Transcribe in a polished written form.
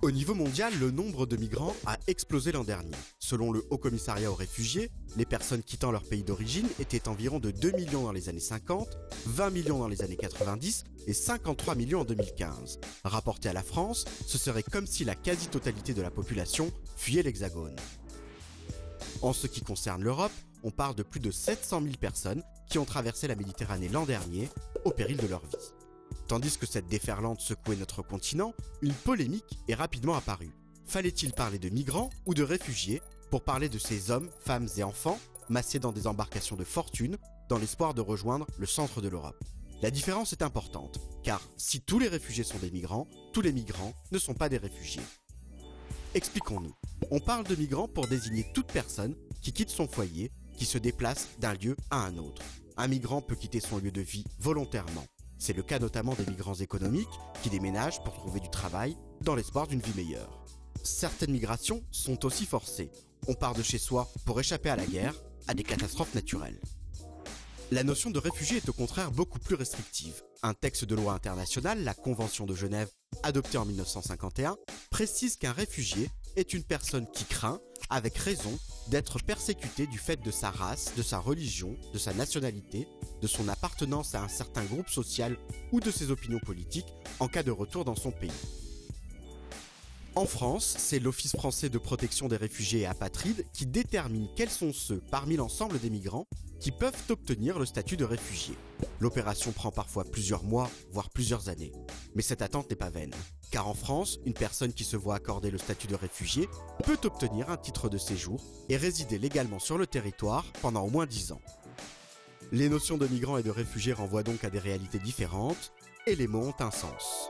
Au niveau mondial, le nombre de migrants a explosé l'an dernier. Selon le Haut Commissariat aux réfugiés, les personnes quittant leur pays d'origine étaient environ de 2 millions dans les années 50, 20 millions dans les années 90 et 53 millions en 2015. Rapporté à la France, ce serait comme si la quasi-totalité de la population fuyait l'Hexagone. En ce qui concerne l'Europe, on parle de plus de 700 000 personnes qui ont traversé la Méditerranée l'an dernier, au péril de leur vie. Tandis que cette déferlante secouait notre continent, une polémique est rapidement apparue. Fallait-il parler de migrants ou de réfugiés pour parler de ces hommes, femmes et enfants massés dans des embarcations de fortune dans l'espoir de rejoindre le centre de l'Europe? La différence est importante, car si tous les réfugiés sont des migrants, tous les migrants ne sont pas des réfugiés. Expliquons-nous. On parle de migrants pour désigner toute personne qui quitte son foyer, qui se déplace d'un lieu à un autre. Un migrant peut quitter son lieu de vie volontairement. C'est le cas notamment des migrants économiques qui déménagent pour trouver du travail dans l'espoir d'une vie meilleure. Certaines migrations sont aussi forcées. On part de chez soi pour échapper à la guerre, à des catastrophes naturelles. La notion de réfugié est au contraire beaucoup plus restrictive. Un texte de loi international, la Convention de Genève, adoptée en 1951, précise qu'un réfugié est une personne qui craint, avec raison, d'être persécuté du fait de sa race, de sa religion, de sa nationalité, de son appartenance à un certain groupe social ou de ses opinions politiques en cas de retour dans son pays. En France, c'est l'Office français de protection des réfugiés et apatrides qui détermine quels sont ceux parmi l'ensemble des migrants qui peuvent obtenir le statut de réfugié. L'opération prend parfois plusieurs mois, voire plusieurs années. Mais cette attente n'est pas vaine. Car en France, une personne qui se voit accorder le statut de réfugié peut obtenir un titre de séjour et résider légalement sur le territoire pendant au moins 10 ans. Les notions de migrants et de réfugiés renvoient donc à des réalités différentes, et les mots ont un sens.